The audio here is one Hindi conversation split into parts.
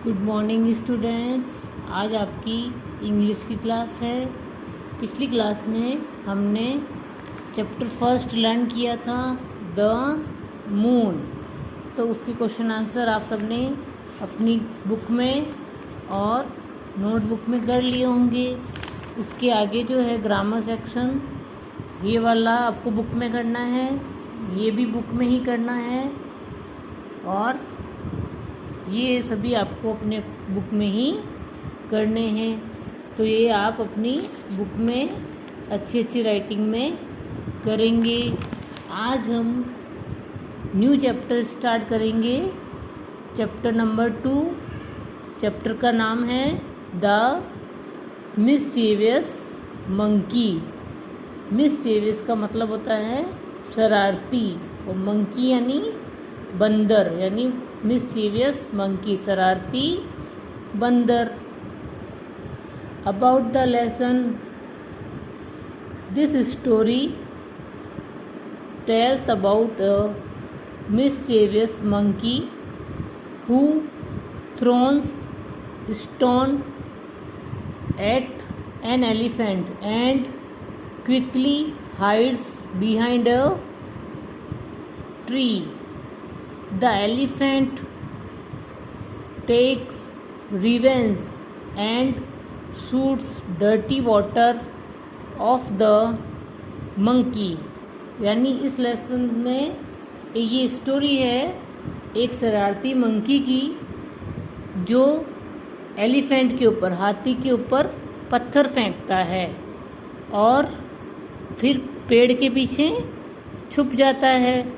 Good morning students. आज आपकी इंग्लिश की क्लास है। पिछली क्लास में हमने चैप्टर फर्स्ट लर्न किया था द मून। तो उसके क्वेश्चन आंसर आप सबने अपनी बुक में और नोटबुक में कर लिए होंगे। इसके आगे जो है ग्रामर सेक्शन, ये वाला आपको बुक में करना है, ये भी बुक में ही करना है और ये सभी आपको अपने बुक में ही करने हैं। तो ये आप अपनी बुक में अच्छी अच्छी राइटिंग में करेंगे। आज हम न्यू चैप्टर स्टार्ट करेंगे, चैप्टर नंबर 2। चैप्टर का नाम है द मिस्चीवियस मंकी। मिस्चीवियस का मतलब होता है शरारती, और मंकी यानी बंदर, यानी मिस्चीवियस मंकी, शरारती बंदर। About the lesson, this story tells about a mischievous monkey who throws stone at an elephant and quickly hides behind a tree. The elephant takes revenge and shoots dirty water of the monkey. यानी इस लेसन में ये स्टोरी है एक शरारती मंकी की जो एलिफेंट के ऊपर, हाथी के ऊपर पत्थर फेंकता है और फिर पेड़ के पीछे छुप जाता है।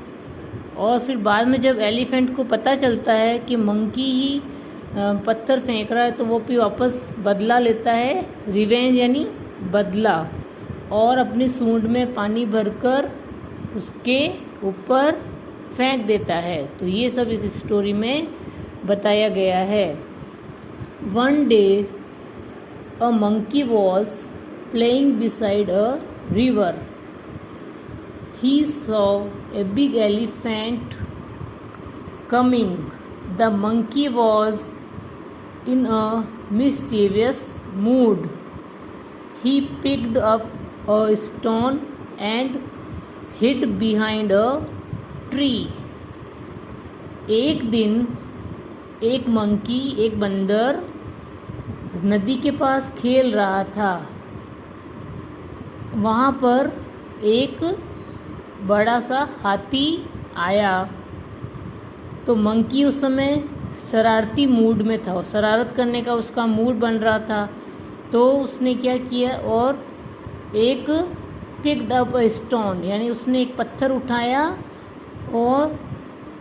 और फिर बाद में जब एलिफेंट को पता चलता है कि मंकी ही पत्थर फेंक रहा है तो वो भी वापस बदला लेता है, रिवेंज यानी बदला, और अपनी सूंड में पानी भरकर उसके ऊपर फेंक देता है। तो ये सब इस स्टोरी में बताया गया है। One day a monkey was playing beside a river. He saw a big elephant coming. The monkey was in a mischievous mood. He picked up a stone and hid behind a tree. एक दिन एक मंकी, एक बंदर नदी के पास खेल रहा था। वहाँ पर एक बड़ा सा हाथी आया। तो मंकी उस समय शरारती मूड में था, शरारत करने का उसका मूड बन रहा था। तो उसने क्या किया, और एक पिक्ड अप अ स्टोन, यानी उसने एक पत्थर उठाया और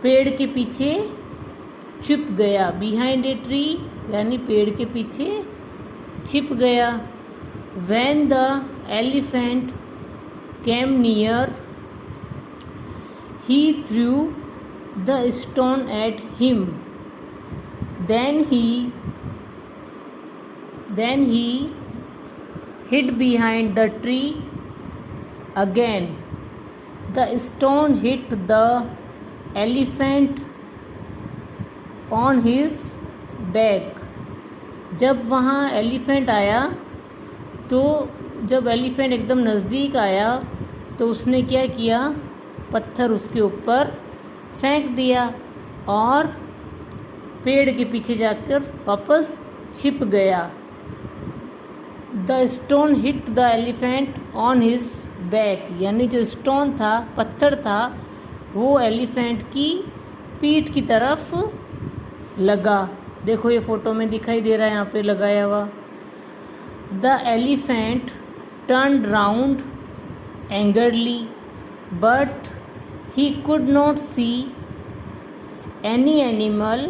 पेड़ के पीछे छिप गया। बिहाइंड ए ट्री यानी पेड़ के पीछे छिप गया। When the elephant came near, he threw the stone at him. Then he hid behind the tree again. The stone hit the elephant on his back. जब वहाँ एलिफेंट आया, तो जब एलिफेंट एकदम नज़दीक आया तो उसने क्या किया, पत्थर उसके ऊपर फेंक दिया और पेड़ के पीछे जाकर वापस छिप गया। The stone hit the elephant on his back, यानी जो स्टोन था, पत्थर था, वो एलिफेंट की पीठ की तरफ लगा। देखो ये फोटो में दिखाई दे रहा है, यहाँ पे लगाया हुआ। The elephant turned round angrily but he could not see any animal.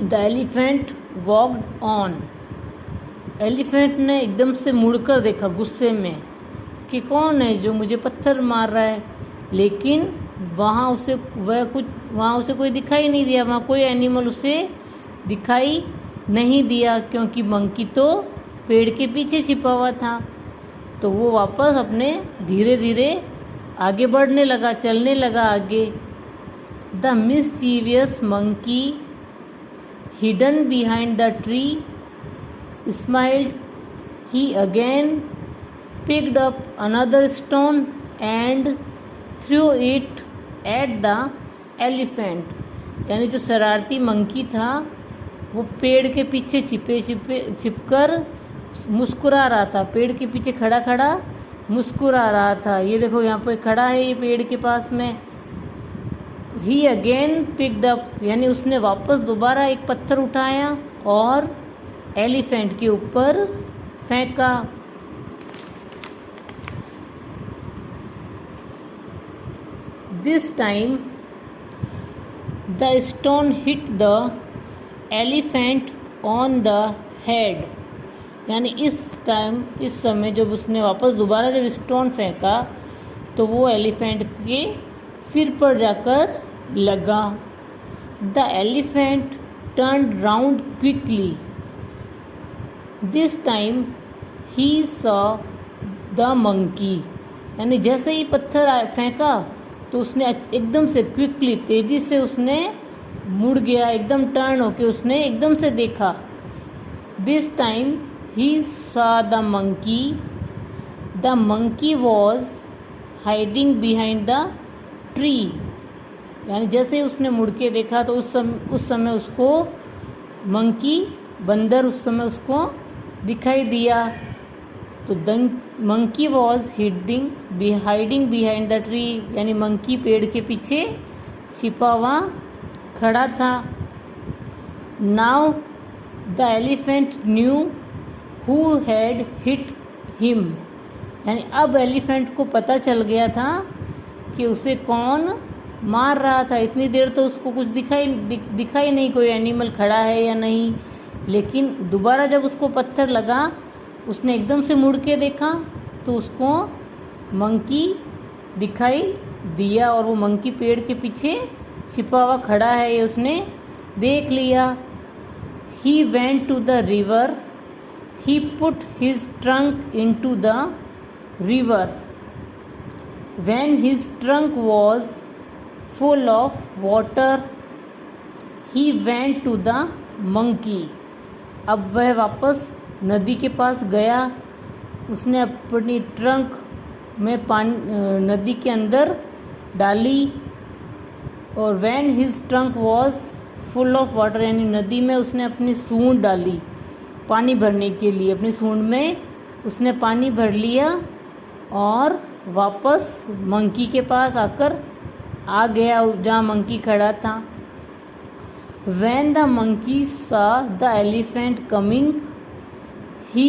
The elephant walked on. Elephant ने एकदम से मुड़कर देखा गुस्से में कि कौन है जो मुझे पत्थर मार रहा है, लेकिन वहाँ उसे कोई दिखाई नहीं दिया, वहाँ कोई एनिमल उसे दिखाई नहीं दिया, क्योंकि मंकी तो पेड़ के पीछे छिपा हुआ था। तो वो वापस अपने धीरे धीरे आगे बढ़ने लगा, चलने लगा आगे। The mischievous monkey hidden behind the tree, smiled. He again picked up another stone and threw it at the elephant. यानी जो शरारती मंकी था वो पेड़ के पीछे छिपकर मुस्कुरा रहा था, पेड़ के पीछे खड़ा खड़ा मुस्कुरा रहा था। ये देखो यहाँ पर खड़ा है ये पेड़ के पास में। ही अगेन पिक्ड अप यानी उसने वापस दोबारा एक पत्थर उठाया और एलिफेंट के ऊपर फेंका। This time the stone hit the elephant on the head. यानी इस समय जब उसने वापस दोबारा जब स्टोन फेंका तो वो एलिफेंट के सिर पर जाकर लगा। The elephant turned round quickly. This time he saw the monkey. यानी जैसे ही पत्थर फेंका तो उसने एकदम से क्विकली तेज़ी से उसने मुड़ गया, एकदम टर्न होके उसने एकदम से देखा। This time he saw the monkey. The monkey was hiding behind the tree. यानी जैसे ही उसने मुड़ के देखा तो उस समय उसको बंदर उस समय उसको दिखाई दिया। तो monkey was hiding behind the tree यानी मंकी पेड़ के पीछे छिपा हुआ खड़ा था। Now the elephant knew who had hit him. यानी अब एलिफेंट को पता चल गया था कि उसे कौन मार रहा था। इतनी देर तो उसको कुछ दिखाई नहीं कोई एनिमल खड़ा है या नहीं, लेकिन दोबारा जब उसको पत्थर लगा उसने एकदम से मुड़ के देखा तो उसको मंकी दिखाई दिया और वो मंकी पेड़ के पीछे छिपा हुआ खड़ा है, ये उसने देख लिया। He went to the river. He put his trunk into the river. When his trunk was full of water he went to the monkey. अब वह वापस नदी के पास गया। उसने अपनी ट्रंक में पानी नदी के अंदर डाली और when his trunk was full of water यानी नदी में उसने अपनी सूंड डाली पानी भरने के लिए। अपनी सूंड में उसने पानी भर लिया और वापस मंकी के पास आ गया जहाँ मंकी खड़ा था। When the monkey saw the elephant coming, he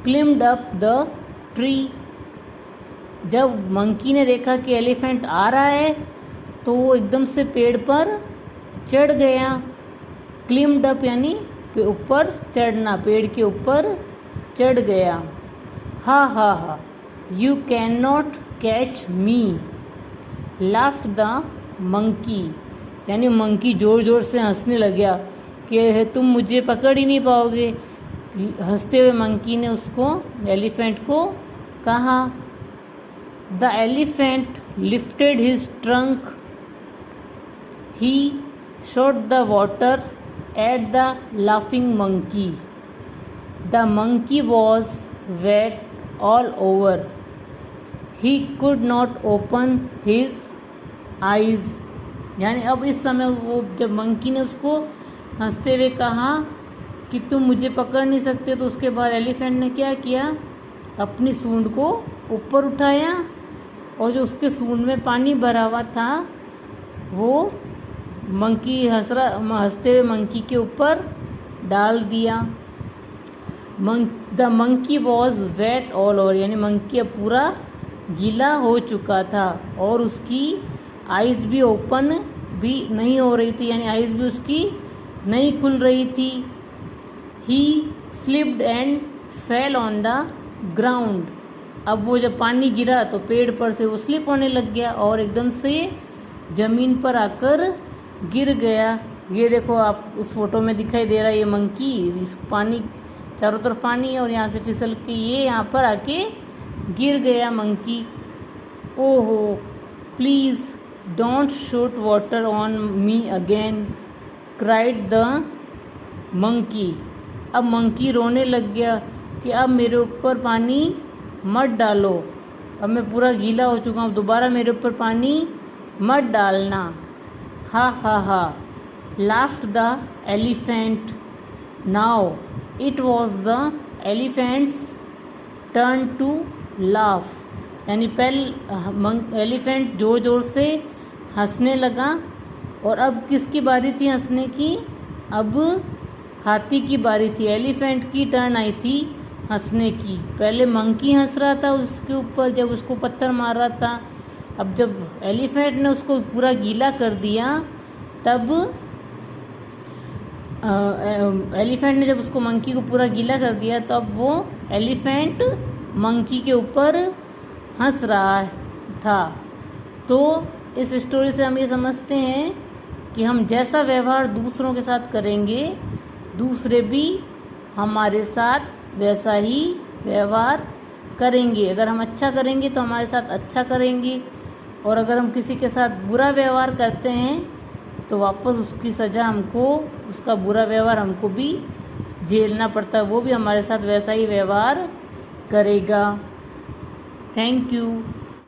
climbed up the tree. जब मंकी ने देखा कि एलिफेंट आ रहा है तो वो एकदम से पेड़ पर चढ़ गया। क्लिम्ड अप यानी ऊपर चढ़ना, पेड़ के ऊपर चढ़ गया। हा हा हा, you can not catch me, laughed the monkey. यानी मंकी ज़ोर ज़ोर से हंसने लगा कि तुम मुझे पकड़ ही नहीं पाओगे। हंसते हुए मंकी ने उसको एलिफेंट को कहा। The elephant lifted his trunk. He shot the water at the laughing monkey. The monkey was wet all over. He could not open his eyes. यानी अब इस समय वो जब मंकी ने उसको हंसते हुए कहा कि तुम मुझे पकड़ नहीं सकते, तो उसके बाद एलिफेंट ने क्या किया, अपनी सूंड को ऊपर उठाया और जो उसके सूंड में पानी भरा हुआ था वो मंकी हंसते हुए मंकी के ऊपर डाल दिया। The monkey was wet all over. यानी मंकी अब पूरा गीला हो चुका था और उसकी आइज़ भी ओपन भी नहीं हो रही थी, यानी आइज़ भी उसकी नहीं खुल रही थी। ही slipped and fell on the ground. अब वो जब पानी गिरा तो पेड़ पर से वो स्लिप होने लग गया और एकदम से ज़मीन पर आकर गिर गया। ये देखो आप उस फोटो में दिखाई दे रहा है ये मंकी, इस पानी चारों तरफ पानी है और यहाँ से फिसल के ये यहाँ पर आके गिर गया मंकी। ओहो, please don't shoot water on me again, cried the monkey. अब मंकी रोने लग गया कि अब मेरे ऊपर पानी मत डालो, अब मैं पूरा गीला हो चुका हूँ, दोबारा मेरे ऊपर पानी मत डालना। Ha ha ha laughed the elephant. Now it was the elephant's turn to laugh. यानी एलिफेंट ज़ोर ज़ोर से हंसने लगा। और अब किसकी बारी थी हंसने की? अब हाथी की बारी थी। एलिफेंट की टर्न आई थी हंसने की। पहले मंकी हंस रहा था उसके ऊपर जब उसको पत्थर मार रहा था। अब जब एलिफेंट ने उसको पूरा गीला कर दिया तब एलिफेंट ने जब उसको मंकी को पूरा गीला कर दिया तब वो एलिफेंट मंकी के ऊपर हंस रहा था। तो इस स्टोरी से हम ये समझते हैं कि हम जैसा व्यवहार दूसरों के साथ करेंगे दूसरे भी हमारे साथ वैसा ही व्यवहार करेंगे। अगर हम अच्छा करेंगे तो हमारे साथ अच्छा करेंगे, और अगर हम किसी के साथ बुरा व्यवहार करते हैं तो वापस उसकी सज़ा हमको, उसका बुरा व्यवहार हमको भी झेलना पड़ता है। वो भी हमारे साथ वैसा ही व्यवहार करेगा। Thank you.